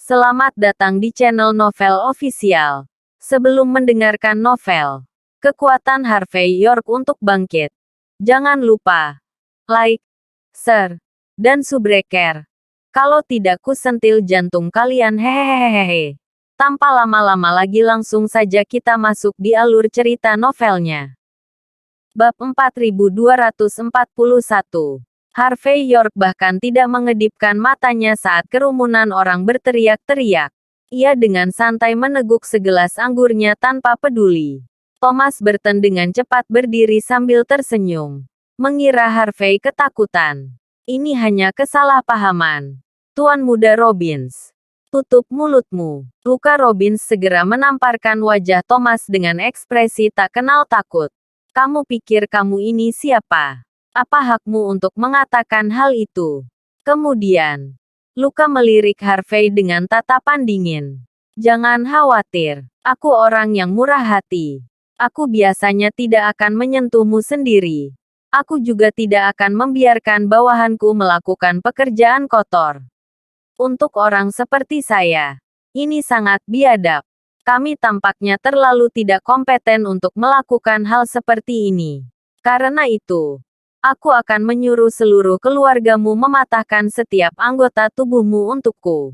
Selamat datang di channel Novel Official. Sebelum mendengarkan novel, kekuatan Harvey York untuk bangkit, jangan lupa like, share, dan subscribe. Kalau tidak kusentil jantung kalian hehehehe. Tanpa lama-lama lagi langsung saja kita masuk di alur cerita novelnya. Bab 4241. Harvey York bahkan tidak mengedipkan matanya saat kerumunan orang berteriak-teriak. Ia dengan santai meneguk segelas anggurnya tanpa peduli. Thomas Burton dengan cepat berdiri sambil tersenyum. Mengira Harvey ketakutan. Ini hanya kesalahpahaman. Tuan Muda Robbins. Tutup mulutmu. Luka Robbins segera menamparkan wajah Thomas dengan ekspresi tak kenal takut. Kamu pikir kamu ini siapa? Apa hakmu untuk mengatakan hal itu? Kemudian, Luka melirik Harvey dengan tatapan dingin. Jangan khawatir, aku orang yang murah hati. Aku biasanya tidak akan menyentuhmu sendiri. Aku juga tidak akan membiarkan bawahanku melakukan pekerjaan kotor. Untuk orang seperti saya, ini sangat biadab. Kami tampaknya terlalu tidak kompeten untuk melakukan hal seperti ini. Karena itu, aku akan menyuruh seluruh keluargamu mematahkan setiap anggota tubuhmu untukku.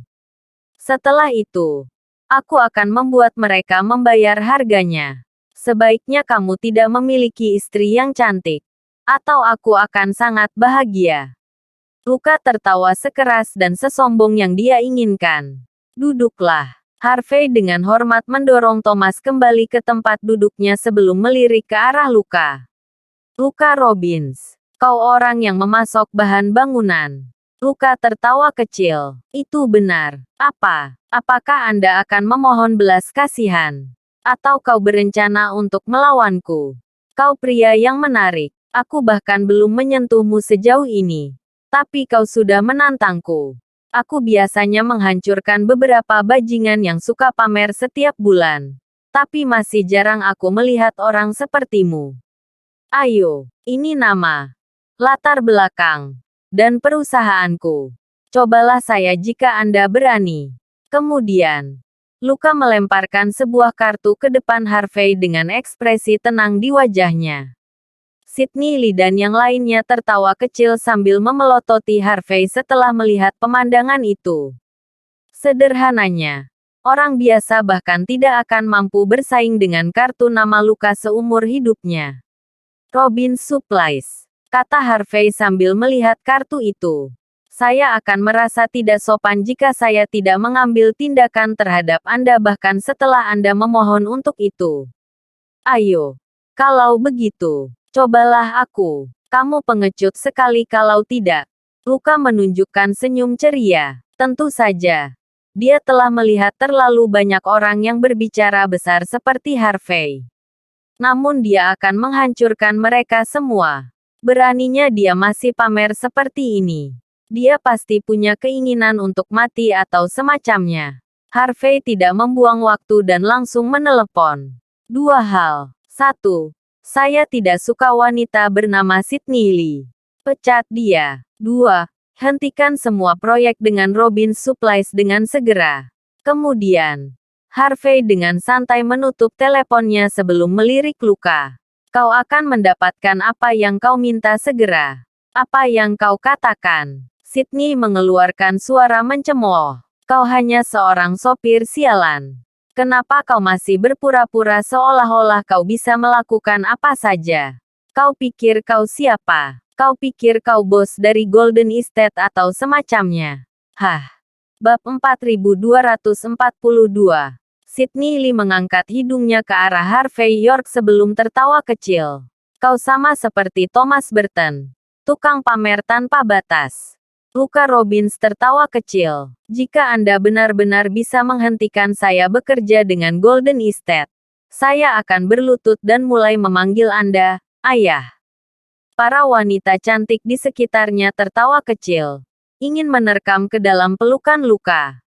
Setelah itu, aku akan membuat mereka membayar harganya. Sebaiknya kamu tidak memiliki istri yang cantik, atau aku akan sangat bahagia. Luka tertawa sekeras dan sesombong yang dia inginkan. Duduklah. Harvey dengan hormat mendorong Thomas kembali ke tempat duduknya sebelum melirik ke arah Luka. Luka Robbins. Kau orang yang memasok bahan bangunan. Luka tertawa kecil. Itu benar. Apa? Apakah Anda akan memohon belas kasihan? Atau kau berencana untuk melawanku? Kau pria yang menarik. Aku bahkan belum menyentuhmu sejauh ini. Tapi kau sudah menantangku. Aku biasanya menghancurkan beberapa bajingan yang suka pamer setiap bulan. Tapi masih jarang aku melihat orang sepertimu. Ayo, ini nama, latar belakang, dan perusahaanku. Cobalah saya jika Anda berani. Kemudian, Luka melemparkan sebuah kartu ke depan Harvey dengan ekspresi tenang di wajahnya. Sydney Lee dan yang lainnya tertawa kecil sambil memelototi Harvey setelah melihat pemandangan itu. Sederhananya, orang biasa bahkan tidak akan mampu bersaing dengan kartu nama Luka seumur hidupnya. Robbins Supplies, kata Harvey sambil melihat kartu itu. Saya akan merasa tidak sopan jika saya tidak mengambil tindakan terhadap Anda bahkan setelah Anda memohon untuk itu. Ayo, kalau begitu, cobalah aku. Kamu pengecut sekali kalau tidak. Luka menunjukkan senyum ceria. Tentu saja. Dia telah melihat terlalu banyak orang yang berbicara besar seperti Harvey. Namun dia akan menghancurkan mereka semua. Beraninya dia masih pamer seperti ini. Dia pasti punya keinginan untuk mati atau semacamnya. Harvey tidak membuang waktu dan langsung menelepon. Dua hal. 1. Saya tidak suka wanita bernama Sydney Lee. Pecat dia. 2. Hentikan semua proyek dengan Robbins Supplies dengan segera. Kemudian, Harvey dengan santai menutup teleponnya sebelum melirik Luka. Kau akan mendapatkan apa yang kau minta segera. Apa yang kau katakan? Sydney mengeluarkan suara mencemooh. Kau hanya seorang sopir sialan. Kenapa kau masih berpura-pura seolah-olah kau bisa melakukan apa saja? Kau pikir kau siapa? Kau pikir kau bos dari Golden Estate atau semacamnya? Hah? Bab 4242. Sydney Lee mengangkat hidungnya ke arah Harvey York sebelum tertawa kecil. Kau sama seperti Thomas Burton, tukang pamer tanpa batas. Luka Robbins tertawa kecil. Jika Anda benar-benar bisa menghentikan saya bekerja dengan Golden Estate, saya akan berlutut dan mulai memanggil Anda, Ayah. Para wanita cantik di sekitarnya tertawa kecil, ingin menerkam ke dalam pelukan Luka.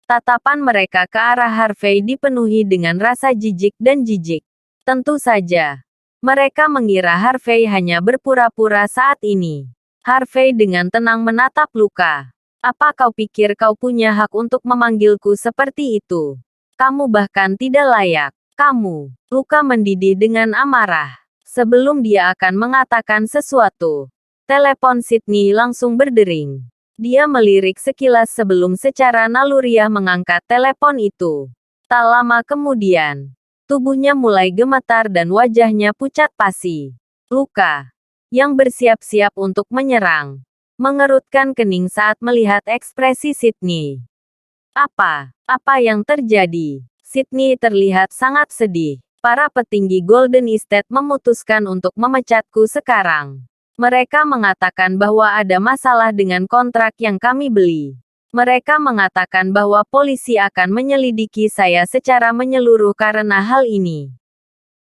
Tatapan mereka ke arah Harvey dipenuhi dengan rasa jijik dan jijik. Tentu saja, mereka mengira Harvey hanya berpura-pura saat ini. Harvey dengan tenang menatap Luka. Apa kau pikir kau punya hak untuk memanggilku seperti itu? Kamu bahkan tidak layak. Kamu. Luka mendidih dengan amarah. Sebelum dia akan mengatakan sesuatu, telepon Sydney langsung berdering. Dia melirik sekilas sebelum secara naluriah mengangkat telepon itu. Tak lama kemudian, tubuhnya mulai gemetar dan wajahnya pucat pasi. Luka, yang bersiap-siap untuk menyerang, mengerutkan kening saat melihat ekspresi Sydney. Apa yang terjadi? Sydney terlihat sangat sedih. Para petinggi Golden Estate memutuskan untuk memecatku sekarang. Mereka mengatakan bahwa ada masalah dengan kontrak yang kami beli. Mereka mengatakan bahwa polisi akan menyelidiki saya secara menyeluruh karena hal ini.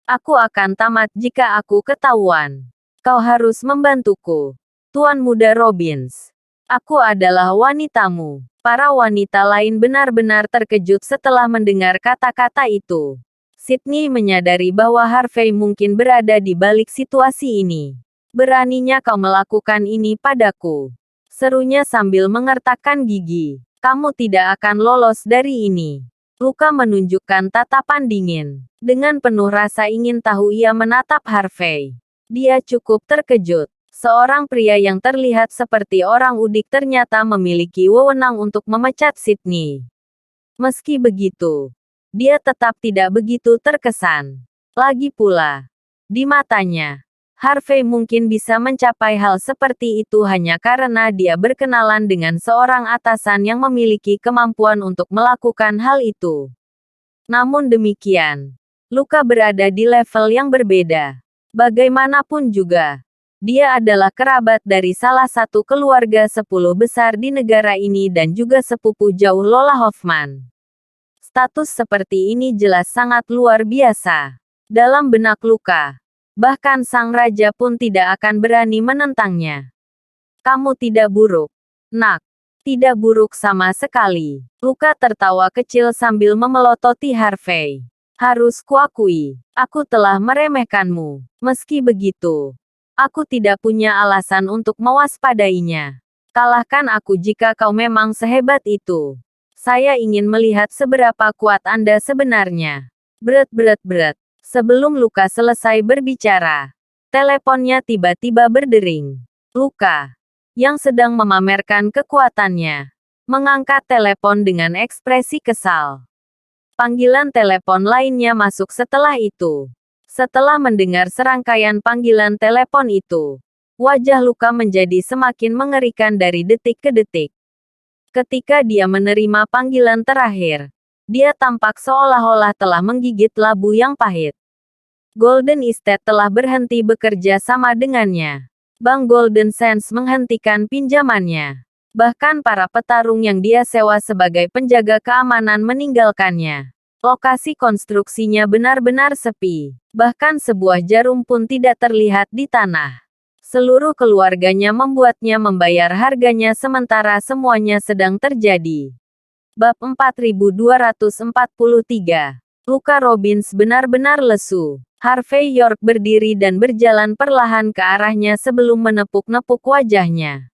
Aku akan tamat jika aku ketahuan. Kau harus membantuku, Tuan Muda Robbins. Aku adalah wanitamu. Para wanita lain benar-benar terkejut setelah mendengar kata-kata itu. Sydney menyadari bahwa Harvey mungkin berada di balik situasi ini. Beraninya kau melakukan ini padaku. Serunya sambil mengertakkan gigi. Kamu tidak akan lolos dari ini. Luka menunjukkan tatapan dingin. Dengan penuh rasa ingin tahu ia menatap Harvey. Dia cukup terkejut. Seorang pria yang terlihat seperti orang udik ternyata memiliki wewenang untuk memecat Sydney. Meski begitu, dia tetap tidak begitu terkesan. Lagi pula, di matanya, Harvey mungkin bisa mencapai hal seperti itu hanya karena dia berkenalan dengan seorang atasan yang memiliki kemampuan untuk melakukan hal itu. Namun demikian, Luka berada di level yang berbeda. Bagaimanapun juga, dia adalah kerabat dari salah satu keluarga 10 besar di negara ini dan juga sepupu jauh Lola Hoffman. Status seperti ini jelas sangat luar biasa. Dalam benak Luka, bahkan sang raja pun tidak akan berani menentangnya. Kamu tidak buruk, nak. Tidak buruk sama sekali. Luka tertawa kecil sambil memelototi Harvey. Harus kuakui, aku telah meremehkanmu. Meski begitu, aku tidak punya alasan untuk mewaspadainya. Kalahkan aku jika kau memang sehebat itu. Saya ingin melihat seberapa kuat Anda sebenarnya. Bret. Sebelum Luka selesai berbicara, teleponnya tiba-tiba berdering. Luka, yang sedang memamerkan kekuatannya, mengangkat telepon dengan ekspresi kesal. Panggilan telepon lainnya masuk setelah itu. Setelah mendengar serangkaian panggilan telepon itu, wajah Luka menjadi semakin mengerikan dari detik ke detik. Ketika dia menerima panggilan terakhir, dia tampak seolah-olah telah menggigit labu yang pahit. Golden Estate telah berhenti bekerja sama dengannya. Bank Golden Sands menghentikan pinjamannya. Bahkan para petarung yang dia sewa sebagai penjaga keamanan meninggalkannya. Lokasi konstruksinya benar-benar sepi. Bahkan sebuah jarum pun tidak terlihat di tanah. Seluruh keluarganya membuatnya membayar harganya sementara semuanya sedang terjadi. Bab 4243. Luka Robbins benar-benar lesu. Harvey York berdiri dan berjalan perlahan ke arahnya sebelum menepuk-nepuk wajahnya.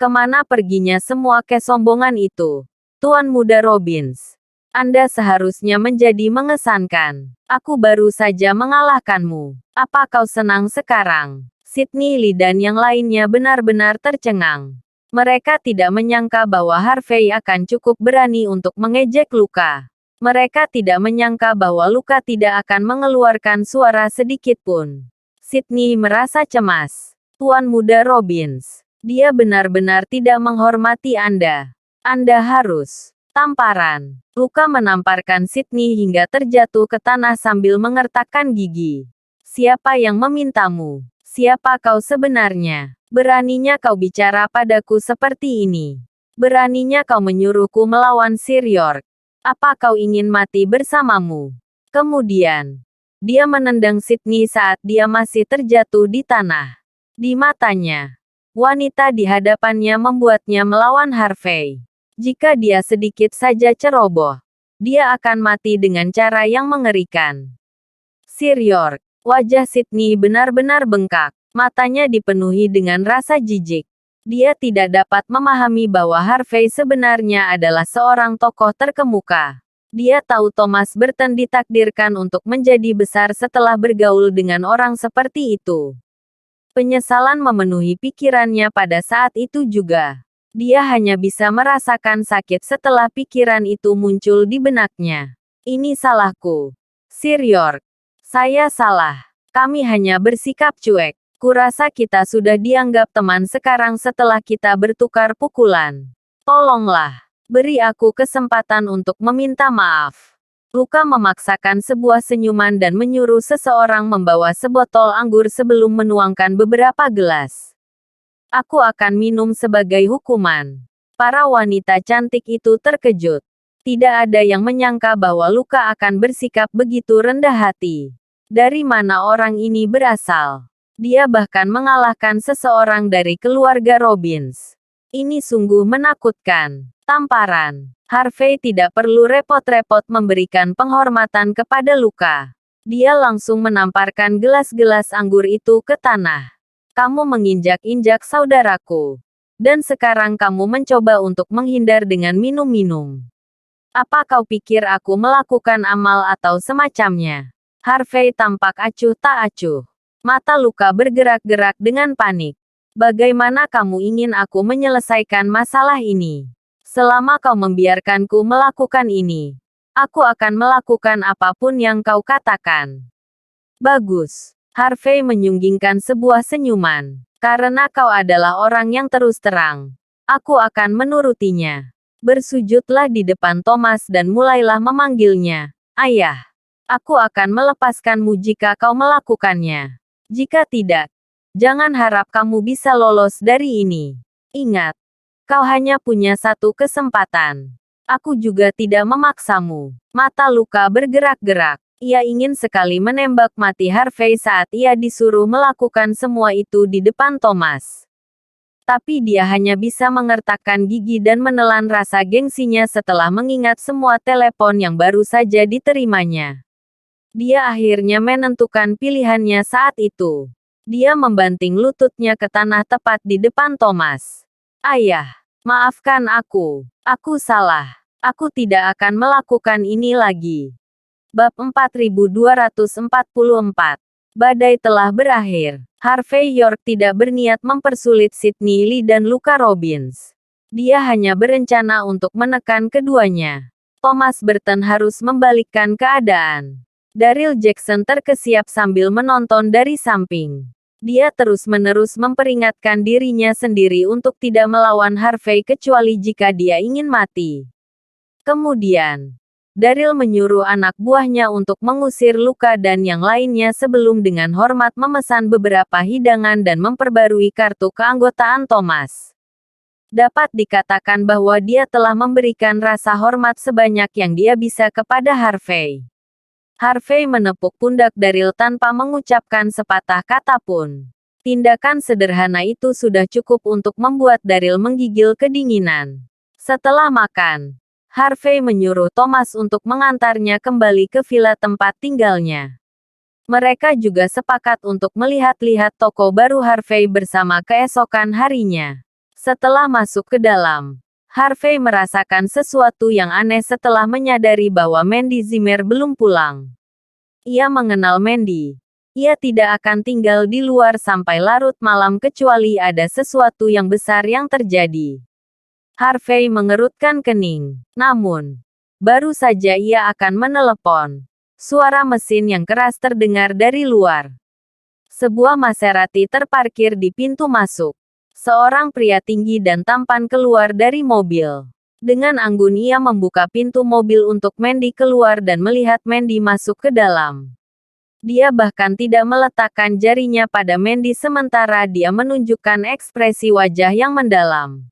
Kemana perginya semua kesombongan itu? Tuan Muda Robbins, Anda seharusnya menjadi mengesankan. Aku baru saja mengalahkanmu. Apa kau senang sekarang? Sydney Lee dan yang lainnya benar-benar tercengang. Mereka tidak menyangka bahwa Harvey akan cukup berani untuk mengejek Luka. Mereka tidak menyangka bahwa Luka tidak akan mengeluarkan suara sedikit pun. Sydney merasa cemas. Tuan Muda Robbins, dia benar-benar tidak menghormati Anda. Anda harus. Tamparan. Luka menamparkan Sydney hingga terjatuh ke tanah sambil mengertakkan gigi. Siapa yang memintamu? Siapa kau sebenarnya? Beraninya kau bicara padaku seperti ini. Beraninya kau menyuruhku melawan Sir York. Apa kau ingin mati bersamamu? Kemudian, dia menendang Sydney saat dia masih terjatuh di tanah. Di matanya, wanita di hadapannya membuatnya melawan Harvey. Jika dia sedikit saja ceroboh, dia akan mati dengan cara yang mengerikan. Sir York, wajah Sydney benar-benar bengkak. Matanya dipenuhi dengan rasa jijik. Dia tidak dapat memahami bahwa Harvey sebenarnya adalah seorang tokoh terkemuka. Dia tahu Thomas Burton ditakdirkan untuk menjadi besar setelah bergaul dengan orang seperti itu. Penyesalan memenuhi pikirannya pada saat itu juga. Dia hanya bisa merasakan sakit setelah pikiran itu muncul di benaknya. Ini salahku, Sir York. Saya salah. Kami hanya bersikap cuek. Kurasa kita sudah dianggap teman sekarang setelah kita bertukar pukulan. Tolonglah, beri aku kesempatan untuk meminta maaf. Luka memaksakan sebuah senyuman dan menyuruh seseorang membawa sebotol anggur sebelum menuangkan beberapa gelas. Aku akan minum sebagai hukuman. Para wanita cantik itu terkejut. Tidak ada yang menyangka bahwa Luka akan bersikap begitu rendah hati. Dari mana orang ini berasal? Dia bahkan mengalahkan seseorang dari keluarga Robbins. Ini sungguh menakutkan. Tamparan. Harvey tidak perlu repot-repot memberikan penghormatan kepada Luka. Dia langsung menamparkan gelas-gelas anggur itu ke tanah. Kamu menginjak-injak saudaraku. Dan sekarang kamu mencoba untuk menghindar dengan minum-minum. Apa kau pikir aku melakukan amal atau semacamnya? Harvey tampak acuh tak acuh. Mata Luka bergerak-gerak dengan panik. Bagaimana kamu ingin aku menyelesaikan masalah ini? Selama kau membiarkanku melakukan ini, aku akan melakukan apapun yang kau katakan. Bagus. Harvey menyunggingkan sebuah senyuman. Karena kau adalah orang yang terus terang. Aku akan menurutinya. Bersujudlah di depan Thomas dan mulailah memanggilnya, Ayah. Aku akan melepaskanmu jika kau melakukannya. Jika tidak, jangan harap kamu bisa lolos dari ini. Ingat, kau hanya punya satu kesempatan. Aku juga tidak memaksamu. Mata Luka bergerak-gerak. Ia ingin sekali menembak mati Harvey saat ia disuruh melakukan semua itu di depan Thomas. Tapi dia hanya bisa mengertakkan gigi dan menelan rasa gengsinya setelah mengingat semua telepon yang baru saja diterimanya. Dia akhirnya menentukan pilihannya saat itu. Dia membanting lututnya ke tanah tepat di depan Thomas. Ayah, maafkan aku. Aku salah. Aku tidak akan melakukan ini lagi. Bab 4244. Badai telah berakhir. Harvey York tidak berniat mempersulit Sydney Lee dan Luka Robbins. Dia hanya berencana untuk menekan keduanya. Thomas Burton harus membalikkan keadaan. Daryl Jackson terkesiap sambil menonton dari samping. Dia terus-menerus memperingatkan dirinya sendiri untuk tidak melawan Harvey kecuali jika dia ingin mati. Kemudian, Daryl menyuruh anak buahnya untuk mengusir Luka dan yang lainnya sebelum dengan hormat memesan beberapa hidangan dan memperbarui kartu keanggotaan Thomas. Dapat dikatakan bahwa dia telah memberikan rasa hormat sebanyak yang dia bisa kepada Harvey. Harvey menepuk pundak Daryl tanpa mengucapkan sepatah kata pun. Tindakan sederhana itu sudah cukup untuk membuat Daryl menggigil kedinginan. Setelah makan, Harvey menyuruh Thomas untuk mengantarnya kembali ke villa tempat tinggalnya. Mereka juga sepakat untuk melihat-lihat toko baru Harvey bersama keesokan harinya. Setelah masuk ke dalam, Harvey merasakan sesuatu yang aneh setelah menyadari bahwa Mandy Zimmer belum pulang. Ia mengenal Mandy. Ia tidak akan tinggal di luar sampai larut malam kecuali ada sesuatu yang besar yang terjadi. Harvey mengerutkan kening. Namun, baru saja ia akan menelepon. Suara mesin yang keras terdengar dari luar. Sebuah Maserati terparkir di pintu masuk. Seorang pria tinggi dan tampan keluar dari mobil. Dengan anggun ia membuka pintu mobil untuk Mandy keluar dan melihat Mandy masuk ke dalam. Dia bahkan tidak meletakkan jarinya pada Mandy sementara dia menunjukkan ekspresi wajah yang mendalam.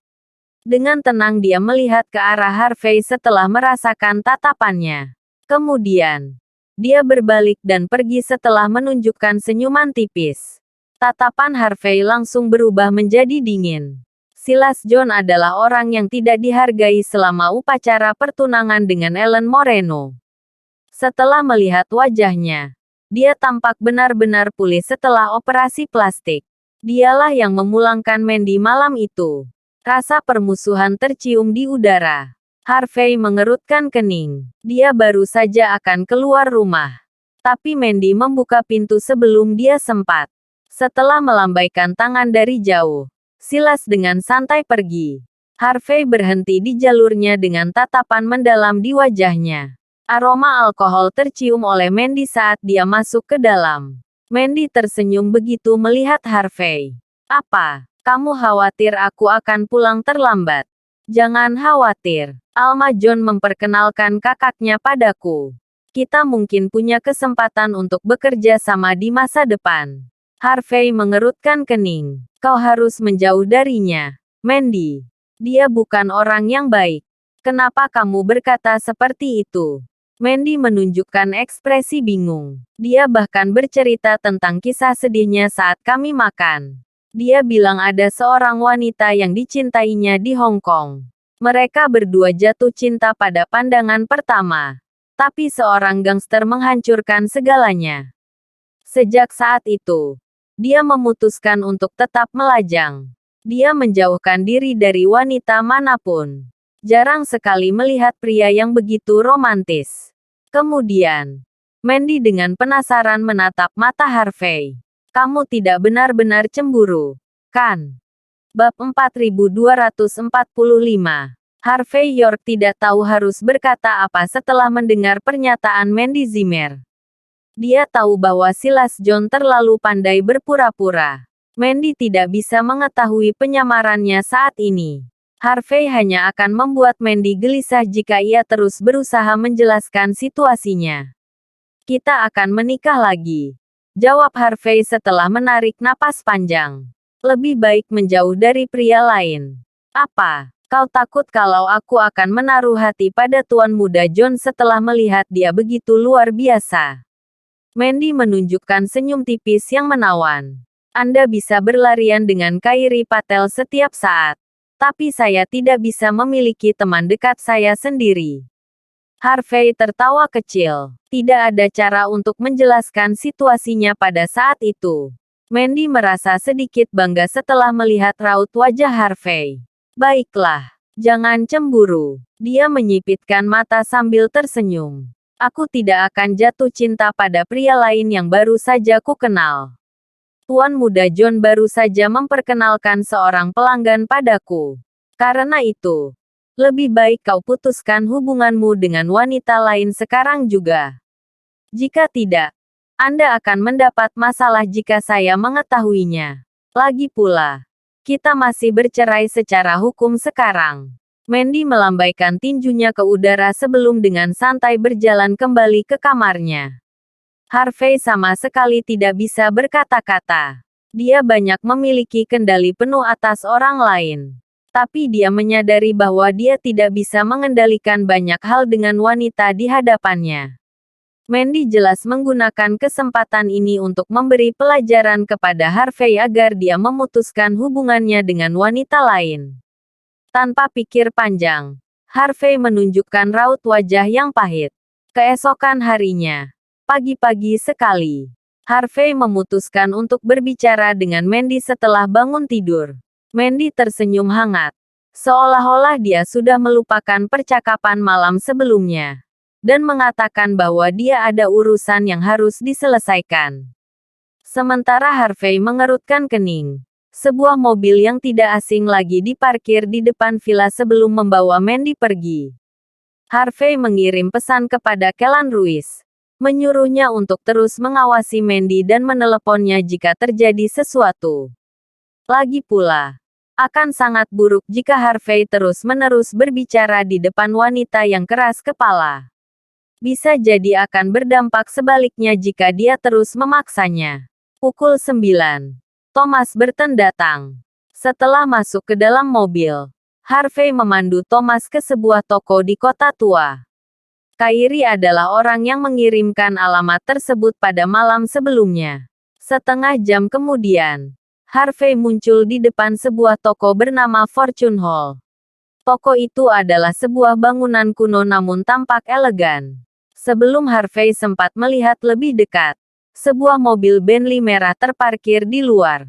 Dengan tenang dia melihat ke arah Harvey setelah merasakan tatapannya. Kemudian, dia berbalik dan pergi setelah menunjukkan senyuman tipis. Tatapan Harvey langsung berubah menjadi dingin. Silas John adalah orang yang tidak dihargai selama upacara pertunangan dengan Ellen Moreno. Setelah melihat wajahnya, dia tampak benar-benar pulih setelah operasi plastik. Dialah yang memulangkan Mandy malam itu. Rasa permusuhan tercium di udara. Harvey mengerutkan kening. Dia baru saja akan keluar rumah. Tapi Mandy membuka pintu sebelum dia sempat. Setelah melambaikan tangan dari jauh, Silas dengan santai pergi. Harvey berhenti di jalurnya dengan tatapan mendalam di wajahnya. Aroma alkohol tercium oleh Mandy saat dia masuk ke dalam. Mandy tersenyum begitu melihat Harvey. Apa? Kamu khawatir aku akan pulang terlambat? Jangan khawatir. Alma John memperkenalkan kakaknya padaku. Kita mungkin punya kesempatan untuk bekerja sama di masa depan. Harvey mengerutkan kening. Kau harus menjauh darinya, Mandy. Dia bukan orang yang baik. Kenapa kamu berkata seperti itu? Mandy menunjukkan ekspresi bingung. Dia bahkan bercerita tentang kisah sedihnya saat kami makan. Dia bilang ada seorang wanita yang dicintainya di Hong Kong. Mereka berdua jatuh cinta pada pandangan pertama. Tapi seorang gangster menghancurkan segalanya. Sejak saat itu, dia memutuskan untuk tetap melajang. Dia menjauhkan diri dari wanita manapun. Jarang sekali melihat pria yang begitu romantis. Kemudian, Mandy dengan penasaran menatap mata Harvey. Kamu tidak benar-benar cemburu, kan? Bab 4245. Harvey York tidak tahu harus berkata apa setelah mendengar pernyataan Mandy Zimmer. Dia tahu bahwa Silas John terlalu pandai berpura-pura. Mandy tidak bisa mengetahui penyamarannya saat ini. Harvey hanya akan membuat Mandy gelisah jika ia terus berusaha menjelaskan situasinya. Kita akan menikah lagi, jawab Harvey setelah menarik napas panjang. Lebih baik menjauh dari pria lain. Apa? Kau takut kalau aku akan menaruh hati pada tuan muda John setelah melihat dia begitu luar biasa? Mandy menunjukkan senyum tipis yang menawan. Anda bisa berlarian dengan Kairi Patel setiap saat. Tapi saya tidak bisa memiliki teman dekat saya sendiri. Harvey tertawa kecil. Tidak ada cara untuk menjelaskan situasinya pada saat itu. Mandy merasa sedikit bangga setelah melihat raut wajah Harvey. Baiklah, jangan cemburu. Dia menyipitkan mata sambil tersenyum. Aku tidak akan jatuh cinta pada pria lain yang baru saja ku kenal. Tuan muda John baru saja memperkenalkan seorang pelanggan padaku. Karena itu, lebih baik kau putuskan hubunganmu dengan wanita lain sekarang juga. Jika tidak, Anda akan mendapat masalah jika saya mengetahuinya. Lagi pula, kita masih bercerai secara hukum sekarang. Mandy melambaikan tinjunya ke udara sebelum dengan santai berjalan kembali ke kamarnya. Harvey sama sekali tidak bisa berkata-kata. Dia banyak memiliki kendali penuh atas orang lain. Tapi dia menyadari bahwa dia tidak bisa mengendalikan banyak hal dengan wanita di hadapannya. Mandy jelas menggunakan kesempatan ini untuk memberi pelajaran kepada Harvey agar dia memutuskan hubungannya dengan wanita lain. Tanpa pikir panjang, Harvey menunjukkan raut wajah yang pahit. Keesokan harinya, pagi-pagi sekali, Harvey memutuskan untuk berbicara dengan Mandy setelah bangun tidur. Mandy tersenyum hangat, seolah-olah dia sudah melupakan percakapan malam sebelumnya, dan mengatakan bahwa dia ada urusan yang harus diselesaikan. Sementara Harvey mengerutkan kening, sebuah mobil yang tidak asing lagi diparkir di depan villa sebelum membawa Mandy pergi. Harvey mengirim pesan kepada Kellan Ruiz, menyuruhnya untuk terus mengawasi Mandy dan meneleponnya jika terjadi sesuatu. Lagi pula, akan sangat buruk jika Harvey terus-menerus berbicara di depan wanita yang keras kepala. Bisa jadi akan berdampak sebaliknya jika dia terus memaksanya. Pukul 9. Thomas Burton datang. Setelah masuk ke dalam mobil, Harvey memandu Thomas ke sebuah toko di kota tua. Kairi adalah orang yang mengirimkan alamat tersebut pada malam sebelumnya. Setengah jam kemudian, Harvey muncul di depan sebuah toko bernama Fortune Hall. Toko itu adalah sebuah bangunan kuno namun tampak elegan. Sebelum Harvey sempat melihat lebih dekat, sebuah mobil Bentley merah terparkir di luar.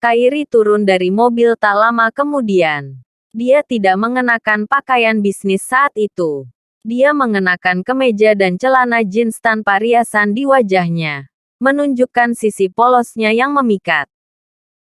Kairi turun dari mobil tak lama kemudian. Dia tidak mengenakan pakaian bisnis saat itu. Dia mengenakan kemeja dan celana jeans tanpa riasan di wajahnya, menunjukkan sisi polosnya yang memikat.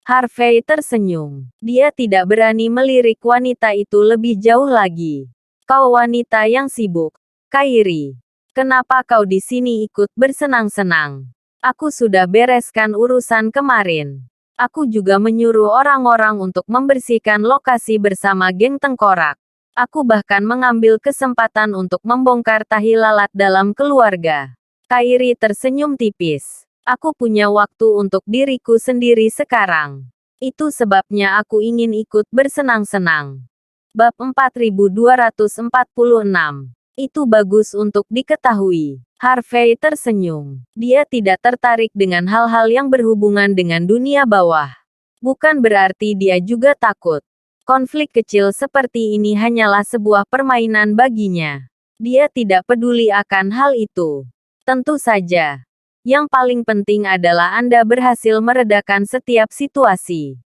Harvey tersenyum. Dia tidak berani melirik wanita itu lebih jauh lagi. Kau wanita yang sibuk, Kairi. Kenapa kau di sini ikut bersenang-senang? Aku sudah bereskan urusan kemarin. Aku juga menyuruh orang-orang untuk membersihkan lokasi bersama geng tengkorak. Aku bahkan mengambil kesempatan untuk membongkar tahi lalat dalam keluarga. Kairi tersenyum tipis. Aku punya waktu untuk diriku sendiri sekarang. Itu sebabnya aku ingin ikut bersenang-senang. Bab 4246. Itu bagus untuk diketahui. Harvey tersenyum. Dia tidak tertarik dengan hal-hal yang berhubungan dengan dunia bawah. Bukan berarti dia juga takut. Konflik kecil seperti ini hanyalah sebuah permainan baginya. Dia tidak peduli akan hal itu. Tentu saja. Yang paling penting adalah Anda berhasil meredakan setiap situasi.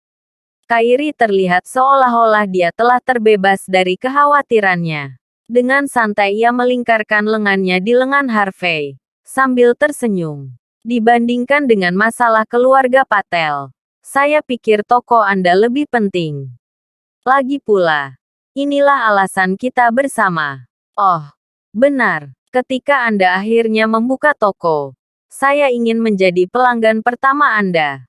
Kairi terlihat seolah-olah dia telah terbebas dari kekhawatirannya. Dengan santai ia melingkarkan lengannya di lengan Harvey, sambil tersenyum. Dibandingkan dengan masalah keluarga Patel, saya pikir toko Anda lebih penting. Lagi pula, inilah alasan kita bersama. Oh, benar, ketika Anda akhirnya membuka toko, saya ingin menjadi pelanggan pertama Anda.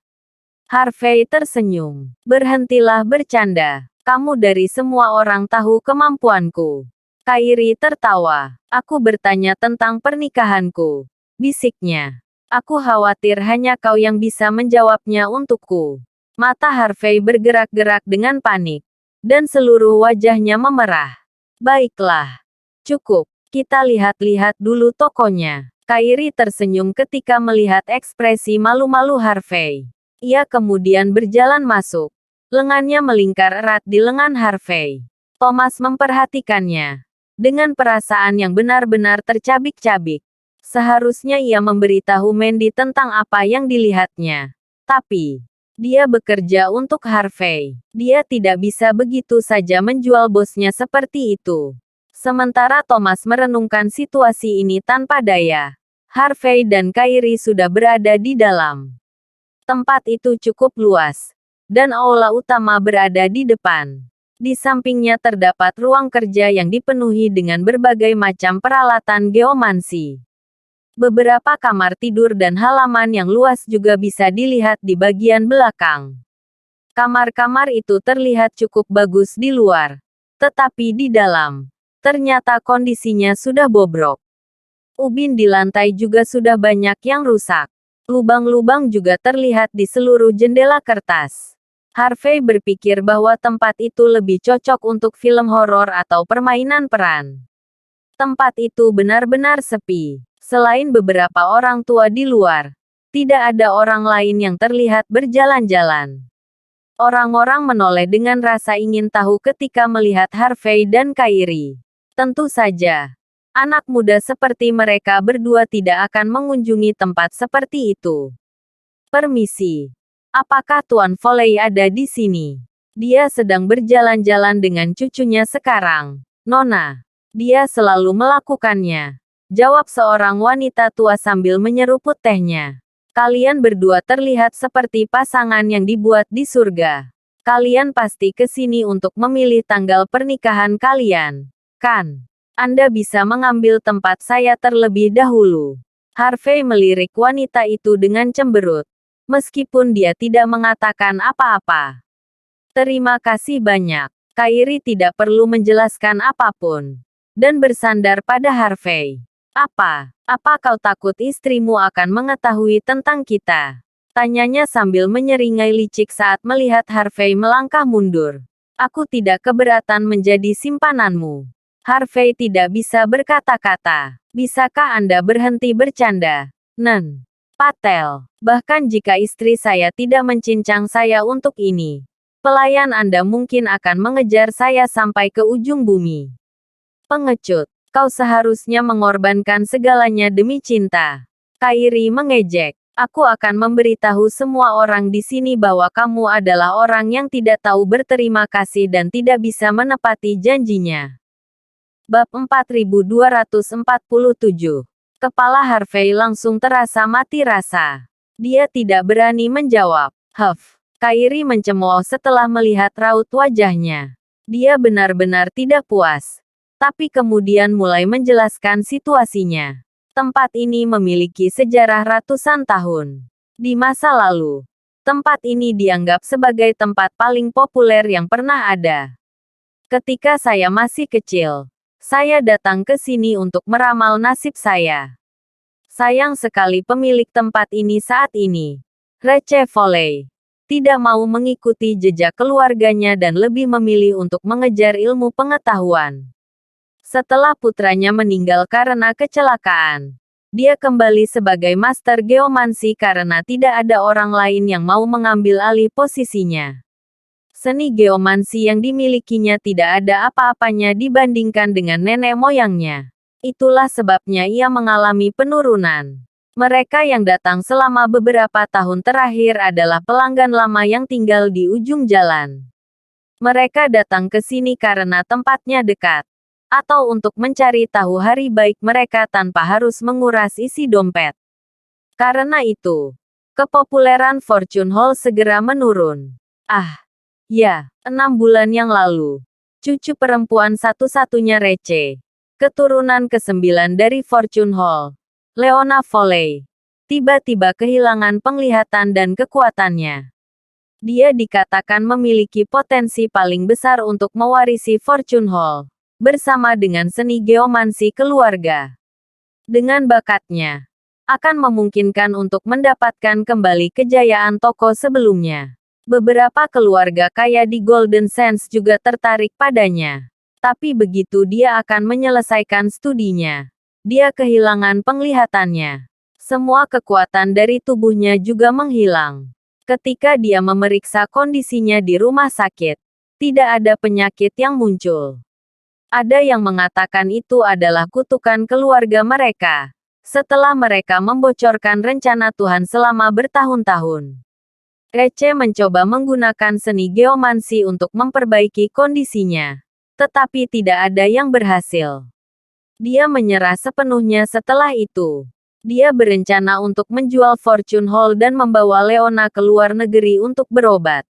Harvey tersenyum. Berhentilah bercanda. Kamu dari semua orang tahu kemampuanku. Kairi tertawa. Aku bertanya tentang pernikahanku, bisiknya. Aku khawatir hanya kau yang bisa menjawabnya untukku. Mata Harvey bergerak-gerak dengan panik, dan seluruh wajahnya memerah. Baiklah. Cukup. Kita lihat-lihat dulu tokonya. Kairi tersenyum ketika melihat ekspresi malu-malu Harvey. Ia kemudian berjalan masuk. Lengannya melingkar erat di lengan Harvey. Thomas memperhatikannya dengan perasaan yang benar-benar tercabik-cabik. Seharusnya ia memberitahu Mandy tentang apa yang dilihatnya. Tapi, dia bekerja untuk Harvey. Dia tidak bisa begitu saja menjual bosnya seperti itu. Sementara Thomas merenungkan situasi ini tanpa daya. Harvey dan Kairi sudah berada di dalam. Tempat itu cukup luas, dan aula utama berada di depan. Di sampingnya terdapat ruang kerja yang dipenuhi dengan berbagai macam peralatan geomansi. Beberapa kamar tidur dan halaman yang luas juga bisa dilihat di bagian belakang. Kamar-kamar itu terlihat cukup bagus di luar, tetapi di dalam, ternyata kondisinya sudah bobrok. Ubin di lantai juga sudah banyak yang rusak. Lubang-lubang juga terlihat di seluruh jendela kertas. Harvey berpikir bahwa tempat itu lebih cocok untuk film horor atau permainan peran. Tempat itu benar-benar sepi. Selain beberapa orang tua di luar, tidak ada orang lain yang terlihat berjalan-jalan. Orang-orang menoleh dengan rasa ingin tahu ketika melihat Harvey dan Kairi. Tentu saja, anak muda seperti mereka berdua tidak akan mengunjungi tempat seperti itu. Permisi. Apakah Tuan Foley ada di sini? Dia sedang berjalan-jalan dengan cucunya sekarang. Nona. Dia selalu melakukannya. Jawab seorang wanita tua sambil menyeruput tehnya. Kalian berdua terlihat seperti pasangan yang dibuat di surga. Kalian pasti ke sini untuk memilih tanggal pernikahan kalian, kan? Anda bisa mengambil tempat saya terlebih dahulu. Harvey melirik wanita itu dengan cemberut. Meskipun dia tidak mengatakan apa-apa. Terima kasih banyak. Kairi tidak perlu menjelaskan apapun. Dan bersandar pada Harvey. Apa kau takut istrimu akan mengetahui tentang kita? Tanyanya sambil menyeringai licik saat melihat Harvey melangkah mundur. Aku tidak keberatan menjadi simpananmu. Harvey tidak bisa berkata-kata. Bisakah Anda berhenti bercanda? Nen. Patel. Bahkan jika istri saya tidak mencincang saya untuk ini, pelayan Anda mungkin akan mengejar saya sampai ke ujung bumi. Pengecut. Kau seharusnya mengorbankan segalanya demi cinta. Kairi mengejek. Aku akan memberitahu semua orang di sini bahwa kamu adalah orang yang tidak tahu berterima kasih dan tidak bisa menepati janjinya. Bab 4247. Kepala Harvey langsung terasa mati rasa. Dia tidak berani menjawab. Huff. Kairi mencemooh setelah melihat raut wajahnya. Dia benar-benar tidak puas. Tapi kemudian mulai menjelaskan situasinya. Tempat ini memiliki sejarah ratusan tahun. Di masa lalu, tempat ini dianggap sebagai tempat paling populer yang pernah ada. Ketika saya masih kecil, saya datang ke sini untuk meramal nasib saya. Sayang sekali pemilik tempat ini saat ini, Receh Foley, tidak mau mengikuti jejak keluarganya dan lebih memilih untuk mengejar ilmu pengetahuan. Setelah putranya meninggal karena kecelakaan, dia kembali sebagai master geomansi karena tidak ada orang lain yang mau mengambil alih posisinya. Seni geomansi yang dimilikinya tidak ada apa-apanya dibandingkan dengan nenek moyangnya. Itulah sebabnya ia mengalami penurunan. Mereka yang datang selama beberapa tahun terakhir adalah pelanggan lama yang tinggal di ujung jalan. Mereka datang ke sini karena tempatnya dekat, atau untuk mencari tahu hari baik mereka tanpa harus menguras isi dompet. Karena itu, kepopuleran Fortune Hall segera menurun. Ya, 6 bulan yang lalu, cucu perempuan satu-satunya Receh, keturunan ke-9 dari Fortune Hall, Leona Foley, tiba-tiba kehilangan penglihatan dan kekuatannya. Dia dikatakan memiliki potensi paling besar untuk mewarisi Fortune Hall, bersama dengan seni geomansi keluarga. Dengan bakatnya, akan memungkinkan untuk mendapatkan kembali kejayaan toko sebelumnya. Beberapa keluarga kaya di Golden Sands juga tertarik padanya. Tapi begitu dia akan menyelesaikan studinya, dia kehilangan penglihatannya. Semua kekuatan dari tubuhnya juga menghilang. Ketika dia memeriksa kondisinya di rumah sakit, tidak ada penyakit yang muncul. Ada yang mengatakan itu adalah kutukan keluarga mereka. Setelah mereka membocorkan rencana Tuhan selama bertahun-tahun, Receh mencoba menggunakan seni geomansi untuk memperbaiki kondisinya. Tetapi tidak ada yang berhasil. Dia menyerah sepenuhnya setelah itu. Dia berencana untuk menjual Fortune Hall dan membawa Leona ke luar negeri untuk berobat.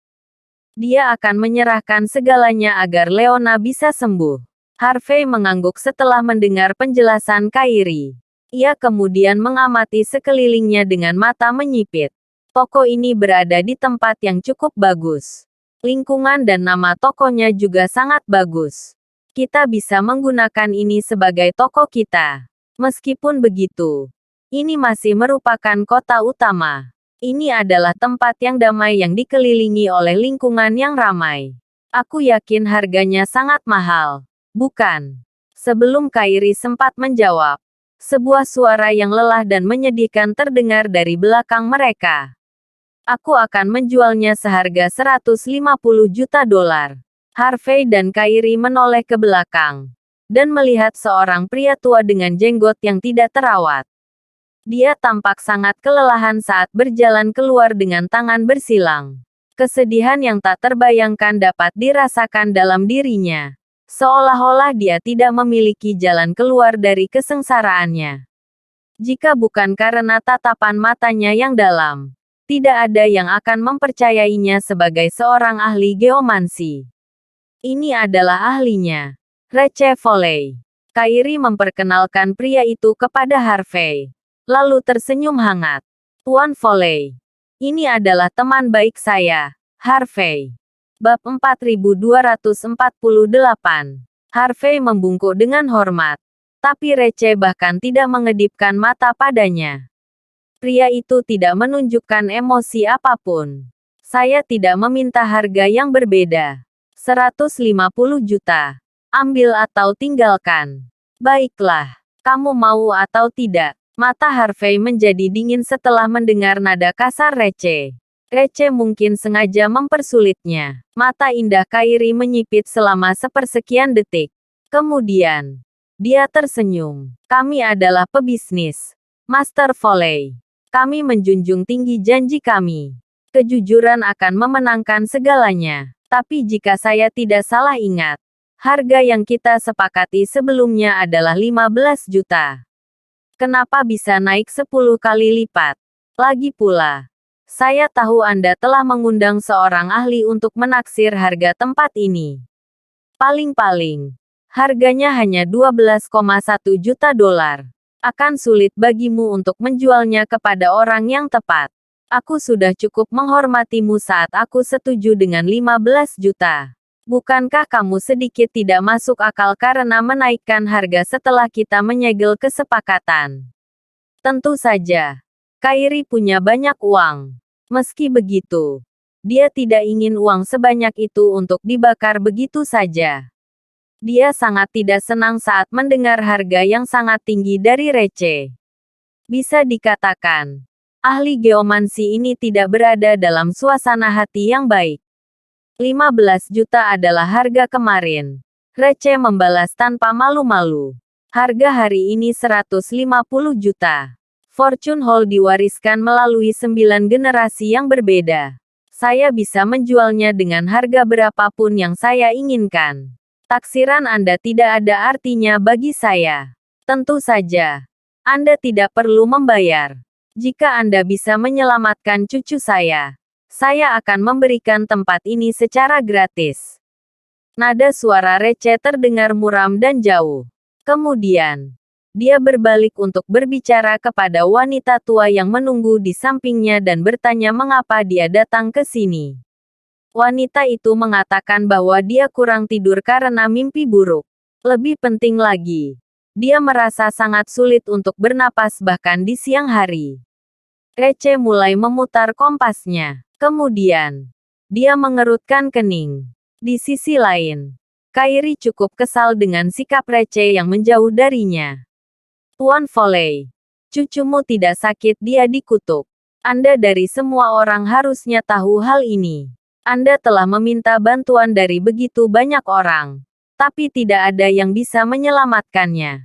Dia akan menyerahkan segalanya agar Leona bisa sembuh. Harvey mengangguk setelah mendengar penjelasan Kairi. Ia kemudian mengamati sekelilingnya dengan mata menyipit. Toko ini berada di tempat yang cukup bagus. Lingkungan dan nama tokonya juga sangat bagus. Kita bisa menggunakan ini sebagai toko kita. Meskipun begitu, ini masih merupakan kota utama. Ini adalah tempat yang damai yang dikelilingi oleh lingkungan yang ramai. Aku yakin harganya sangat mahal. Bukan. Sebelum Kairi sempat menjawab, sebuah suara yang lelah dan menyedihkan terdengar dari belakang mereka. Aku akan menjualnya seharga 150 juta dolar. Harvey dan Kairi menoleh ke belakang dan melihat seorang pria tua dengan jenggot yang tidak terawat. Dia tampak sangat kelelahan saat berjalan keluar dengan tangan bersilang. Kesedihan yang tak terbayangkan dapat dirasakan dalam dirinya. Seolah-olah dia tidak memiliki jalan keluar dari kesengsaraannya. Jika bukan karena tatapan matanya yang dalam, tidak ada yang akan mempercayainya sebagai seorang ahli geomansi. Ini adalah ahlinya, Receh Foley. Kairi memperkenalkan pria itu kepada Harvey, lalu tersenyum hangat. Tuan Foley, ini adalah teman baik saya, Harvey. Bab 4248. Harvey membungkuk dengan hormat. Tapi Receh bahkan tidak mengedipkan mata padanya. Pria itu tidak menunjukkan emosi apapun. Saya tidak meminta harga yang berbeda. 150 juta. Ambil atau tinggalkan. Baiklah. Kamu mau atau tidak? Mata Harvey menjadi dingin setelah mendengar nada kasar Receh. Receh mungkin sengaja mempersulitnya. Mata indah Kairi menyipit selama sepersekian detik. Kemudian, dia tersenyum. Kami adalah pebisnis, Master Foley. Kami menjunjung tinggi janji kami. Kejujuran akan memenangkan segalanya. Tapi jika saya tidak salah ingat, harga yang kita sepakati sebelumnya adalah 15 juta. Kenapa bisa naik 10 kali lipat? Lagi pula, saya tahu Anda telah mengundang seorang ahli untuk menaksir harga tempat ini. Paling-paling, harganya hanya 12,1 juta dolar. Akan sulit bagimu untuk menjualnya kepada orang yang tepat. Aku sudah cukup menghormatimu saat aku setuju dengan 15 juta. Bukankah kamu sedikit tidak masuk akal karena menaikkan harga setelah kita menyegel kesepakatan? Tentu saja, Kairi punya banyak uang. Meski begitu, dia tidak ingin uang sebanyak itu untuk dibakar begitu saja. Dia sangat tidak senang saat mendengar harga yang sangat tinggi dari Recce. Bisa dikatakan, ahli geomansi ini tidak berada dalam suasana hati yang baik. 15 juta adalah harga kemarin. Recce membalas tanpa malu-malu. Harga hari ini 150 juta. Fortune Hall diwariskan melalui 9 generasi yang berbeda. Saya bisa menjualnya dengan harga berapapun yang saya inginkan. Taksiran Anda tidak ada artinya bagi saya. Tentu saja, Anda tidak perlu membayar. Jika Anda bisa menyelamatkan cucu saya akan memberikan tempat ini secara gratis. Nada suara Recce terdengar muram dan jauh. Kemudian, dia berbalik untuk berbicara kepada wanita tua yang menunggu di sampingnya dan bertanya mengapa dia datang ke sini. Wanita itu mengatakan bahwa dia kurang tidur karena mimpi buruk. Lebih penting lagi, dia merasa sangat sulit untuk bernapas bahkan di siang hari. Recce mulai memutar kompasnya. Kemudian, dia mengerutkan kening. Di sisi lain, Kairi cukup kesal dengan sikap Recce yang menjauh darinya. Tuan Foley, cucumu tidak sakit, dia dikutuk. Anda dari semua orang harusnya tahu hal ini. Anda telah meminta bantuan dari begitu banyak orang, tapi tidak ada yang bisa menyelamatkannya.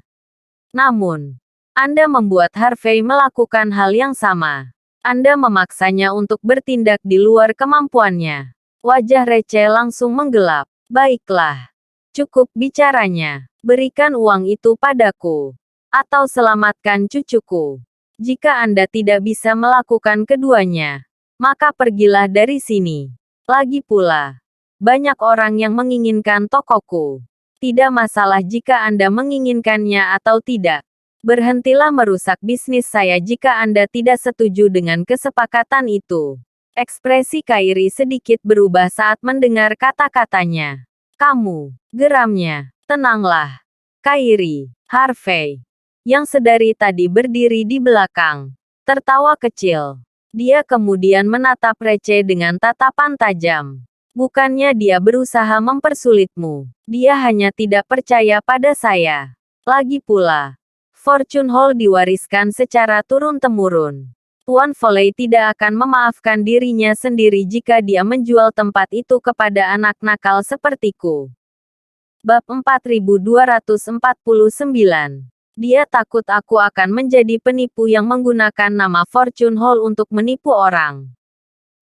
Namun, Anda membuat Harvey melakukan hal yang sama. Anda memaksanya untuk bertindak di luar kemampuannya. Wajah Recce langsung menggelap. Baiklah. Cukup bicaranya. Berikan uang itu padaku. Atau selamatkan cucuku. Jika Anda tidak bisa melakukan keduanya, maka pergilah dari sini. Lagi pula, banyak orang yang menginginkan tokoku. Tidak masalah jika Anda menginginkannya atau tidak. Berhentilah merusak bisnis saya jika Anda tidak setuju dengan kesepakatan itu. Ekspresi Kairi sedikit berubah saat mendengar kata-katanya. Kamu, geramnya. Tenanglah. Kairi, Harvey, yang sedari tadi berdiri di belakang, tertawa kecil. Dia kemudian menatap Recce dengan tatapan tajam. Bukannya dia berusaha mempersulitmu. Dia hanya tidak percaya pada saya. Lagi pula, Fortune Hall diwariskan secara turun-temurun. Tuan Foley tidak akan memaafkan dirinya sendiri jika dia menjual tempat itu kepada anak nakal sepertiku. Bab 4249. Dia takut aku akan menjadi penipu yang menggunakan nama Fortune Hall untuk menipu orang.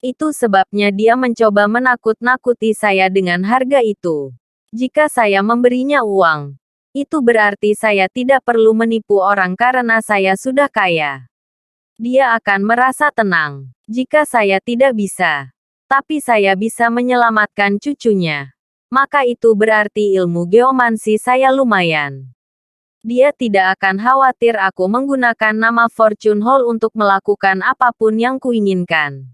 Itu sebabnya dia mencoba menakut-nakuti saya dengan harga itu. Jika saya memberinya uang, itu berarti saya tidak perlu menipu orang karena saya sudah kaya. Dia akan merasa tenang jika saya tidak bisa. Tapi saya bisa menyelamatkan cucunya. Maka itu berarti ilmu geomansi saya lumayan. Dia tidak akan khawatir aku menggunakan nama Fortune Hall untuk melakukan apapun yang kuinginkan.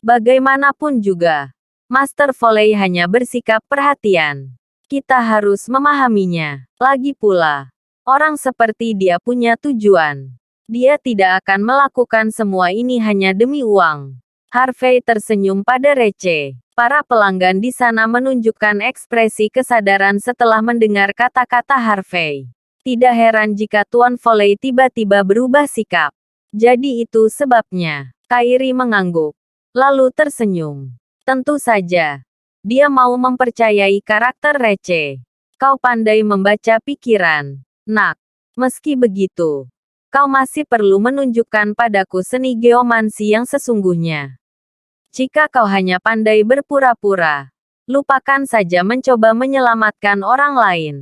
Bagaimanapun juga, Master Foley hanya bersikap perhatian. Kita harus memahaminya. Lagi pula, orang seperti dia punya tujuan. Dia tidak akan melakukan semua ini hanya demi uang. Harvey tersenyum pada Recce. Para pelanggan di sana menunjukkan ekspresi kesadaran setelah mendengar kata-kata Harvey. Tidak heran jika Tuan Foley tiba-tiba berubah sikap. Jadi itu sebabnya. Kairi mengangguk, lalu tersenyum. Tentu saja. Dia mau mempercayai karakter Recce. Kau pandai membaca pikiran, nak. Meski begitu, Kau masih perlu menunjukkan padaku seni geomansi yang sesungguhnya. Jika kau hanya pandai berpura-pura, lupakan saja mencoba menyelamatkan orang lain.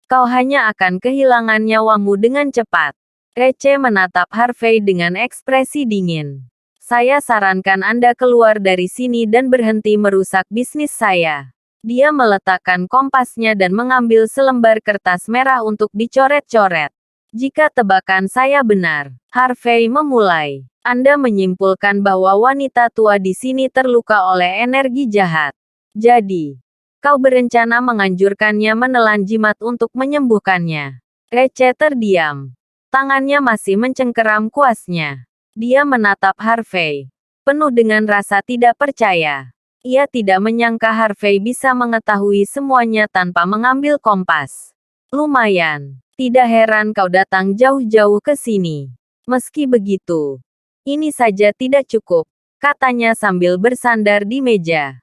Kau hanya akan kehilangan nyawamu dengan cepat. Receh menatap Harvey dengan ekspresi dingin. Saya sarankan Anda keluar dari sini dan berhenti merusak bisnis saya. Dia meletakkan kompasnya dan mengambil selembar kertas merah untuk dicoret-coret. Jika tebakan saya benar, Harvey memulai. Anda menyimpulkan bahwa wanita tua di sini terluka oleh energi jahat. Jadi, kau berencana menganjurkannya menelan jimat untuk menyembuhkannya. Receh terdiam. Tangannya masih mencengkeram kuasnya. Dia menatap Harvey, penuh dengan rasa tidak percaya. Ia tidak menyangka Harvey bisa mengetahui semuanya tanpa mengambil kompas. Lumayan. Tidak heran kau datang jauh-jauh ke sini. Meski begitu, ini saja tidak cukup, katanya sambil bersandar di meja.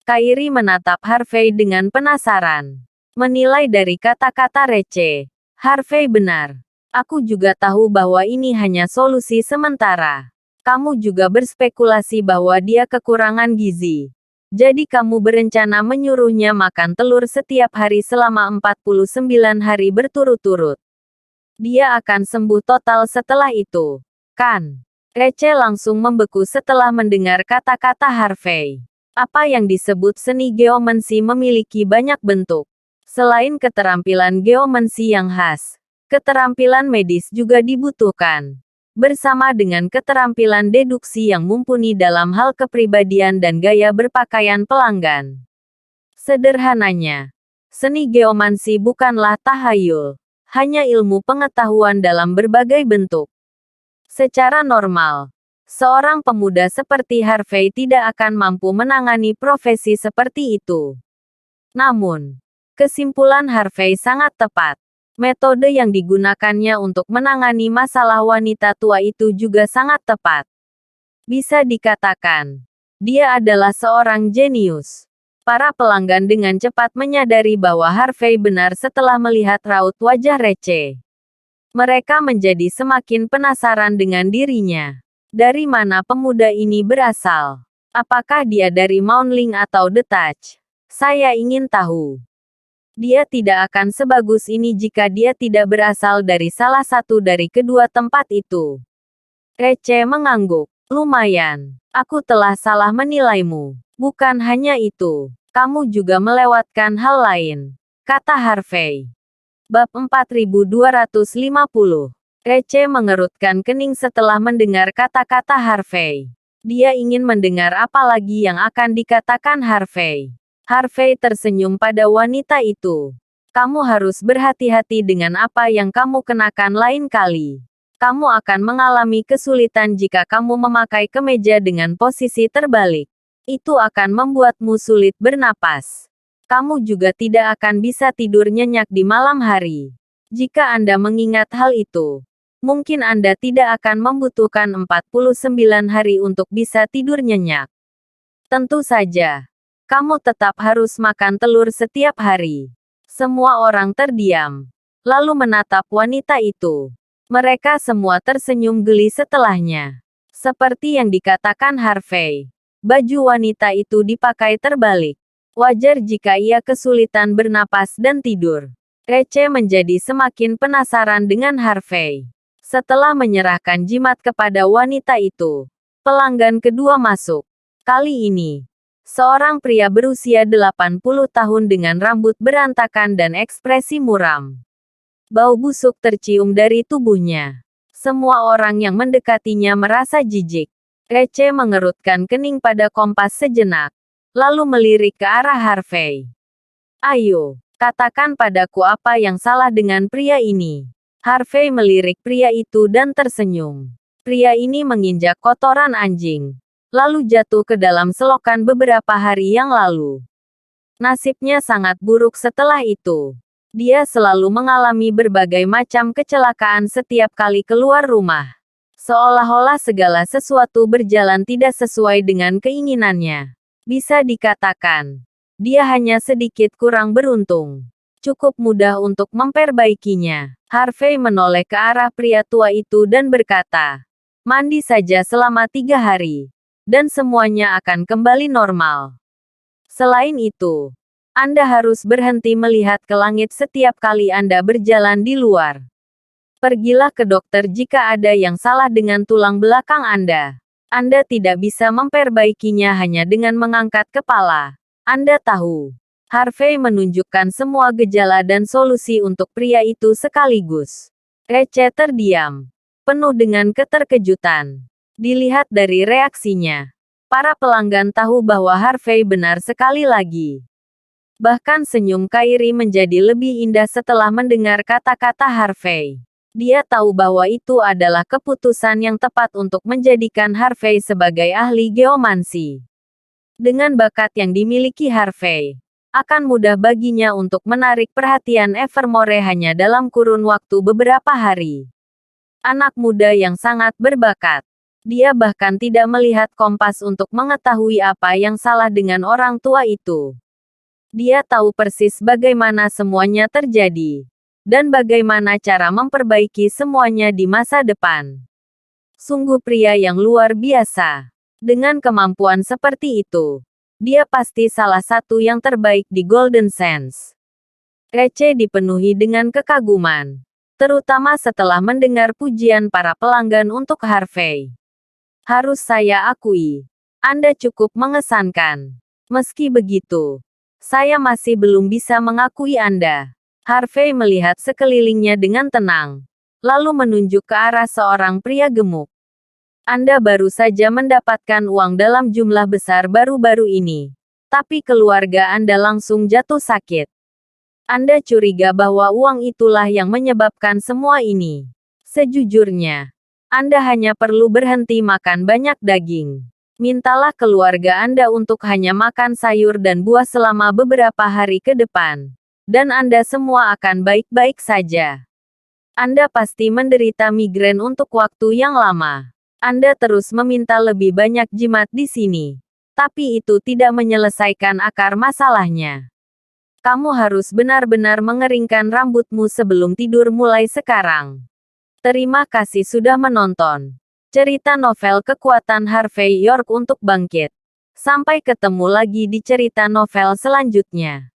Kairi menatap Harvey dengan penasaran. Menilai dari kata-kata receh, Harvey benar. Aku juga tahu bahwa ini hanya solusi sementara. Kamu juga berspekulasi bahwa dia kekurangan gizi. Jadi kamu berencana menyuruhnya makan telur setiap hari selama 49 hari berturut-turut. Dia akan sembuh total setelah itu, kan? Receh langsung membeku setelah mendengar kata-kata Harvey. Apa yang disebut seni geomansi memiliki banyak bentuk. Selain keterampilan geomansi yang khas, keterampilan medis juga dibutuhkan. Bersama dengan keterampilan deduksi yang mumpuni dalam hal kepribadian dan gaya berpakaian pelanggan. Sederhananya, seni geomansi bukanlah tahayul, hanya ilmu pengetahuan dalam berbagai bentuk. Secara normal, seorang pemuda seperti Harvey tidak akan mampu menangani profesi seperti itu. Namun, kesimpulan Harvey sangat tepat. Metode yang digunakannya untuk menangani masalah wanita tua itu juga sangat tepat. Bisa dikatakan, dia adalah seorang jenius. Para pelanggan dengan cepat menyadari bahwa Harvey benar setelah melihat raut wajah receh. Mereka menjadi semakin penasaran dengan dirinya. Dari mana pemuda ini berasal? Apakah dia dari Mounling atau The Touch? Saya ingin tahu. Dia tidak akan sebagus ini jika dia tidak berasal dari salah satu dari kedua tempat itu. Receh mengangguk. Lumayan. Aku telah salah menilaimu. Bukan hanya itu. Kamu juga melewatkan hal lain, kata Harvey. Bab 4250. Receh mengerutkan kening setelah mendengar kata-kata Harvey. Dia ingin mendengar apa lagi yang akan dikatakan Harvey. Harvey tersenyum pada wanita itu. Kamu harus berhati-hati dengan apa yang kamu kenakan lain kali. Kamu akan mengalami kesulitan jika kamu memakai kemeja dengan posisi terbalik. Itu akan membuatmu sulit bernapas. Kamu juga tidak akan bisa tidur nyenyak di malam hari. Jika Anda mengingat hal itu, mungkin Anda tidak akan membutuhkan 49 hari untuk bisa tidur nyenyak. Tentu saja. Kamu tetap harus makan telur setiap hari. Semua orang terdiam, lalu menatap wanita itu. Mereka semua tersenyum geli setelahnya. Seperti yang dikatakan Harvey, baju wanita itu dipakai terbalik. Wajar jika ia kesulitan bernapas dan tidur. Receh menjadi semakin penasaran dengan Harvey. Setelah menyerahkan jimat kepada wanita itu, pelanggan kedua masuk. Kali ini, seorang pria berusia 80 tahun dengan rambut berantakan dan ekspresi muram. Bau busuk tercium dari tubuhnya. Semua orang yang mendekatinya merasa jijik. Receh mengerutkan kening pada kompas sejenak, lalu melirik ke arah Harvey. Ayo, katakan padaku apa yang salah dengan pria ini. Harvey melirik pria itu dan tersenyum. Pria ini menginjak kotoran anjing, lalu jatuh ke dalam selokan beberapa hari yang lalu. Nasibnya sangat buruk setelah itu. Dia selalu mengalami berbagai macam kecelakaan setiap kali keluar rumah. Seolah-olah segala sesuatu berjalan tidak sesuai dengan keinginannya. Bisa dikatakan, dia hanya sedikit kurang beruntung. cukup mudah untuk memperbaikinya. Harvey menoleh ke arah pria tua itu dan berkata, "Mandi saja selama 3 hari, dan semuanya akan kembali normal. Selain itu, Anda harus berhenti melihat ke langit setiap kali Anda berjalan di luar. Pergilah ke dokter jika ada yang salah dengan tulang belakang Anda. Anda tidak bisa memperbaikinya hanya dengan mengangkat kepala. Anda tahu." Harvey menunjukkan semua gejala dan solusi untuk pria itu sekaligus. Rece terdiam, penuh dengan keterkejutan. Dilihat dari reaksinya, para pelanggan tahu bahwa Harvey benar sekali lagi. Bahkan senyum Kyrie menjadi lebih indah setelah mendengar kata-kata Harvey. Dia tahu bahwa itu adalah keputusan yang tepat untuk menjadikan Harvey sebagai ahli geomansi. Dengan bakat yang dimiliki Harvey, akan mudah baginya untuk menarik perhatian Evermore hanya dalam kurun waktu beberapa hari. Anak muda yang sangat berbakat. Dia bahkan tidak melihat kompas untuk mengetahui apa yang salah dengan orang tua itu. Dia tahu persis bagaimana semuanya terjadi, dan bagaimana cara memperbaiki semuanya di masa depan. Sungguh pria yang luar biasa. Dengan kemampuan seperti itu, dia pasti salah satu yang terbaik di Golden Sands. Rece dipenuhi dengan kekaguman, terutama setelah mendengar pujian para pelanggan untuk Harvey. Harus saya akui, Anda cukup mengesankan. Meski begitu, saya masih belum bisa mengakui Anda. Harvey melihat sekelilingnya dengan tenang, lalu menunjuk ke arah seorang pria gemuk. Anda baru saja mendapatkan uang dalam jumlah besar baru-baru ini, tapi keluarga Anda langsung jatuh sakit. Anda curiga bahwa uang itulah yang menyebabkan semua ini. Sejujurnya, Anda hanya perlu berhenti makan banyak daging. Mintalah keluarga Anda untuk hanya makan sayur dan buah selama beberapa hari ke depan, dan Anda semua akan baik-baik saja. Anda pasti menderita migrain untuk waktu yang lama. Anda terus meminta lebih banyak jimat di sini, tapi itu tidak menyelesaikan akar masalahnya. Kamu harus benar-benar mengeringkan rambutmu sebelum tidur mulai sekarang. Terima kasih sudah menonton cerita novel kekuatan Harvey York untuk bangkit. Sampai ketemu lagi di cerita novel selanjutnya.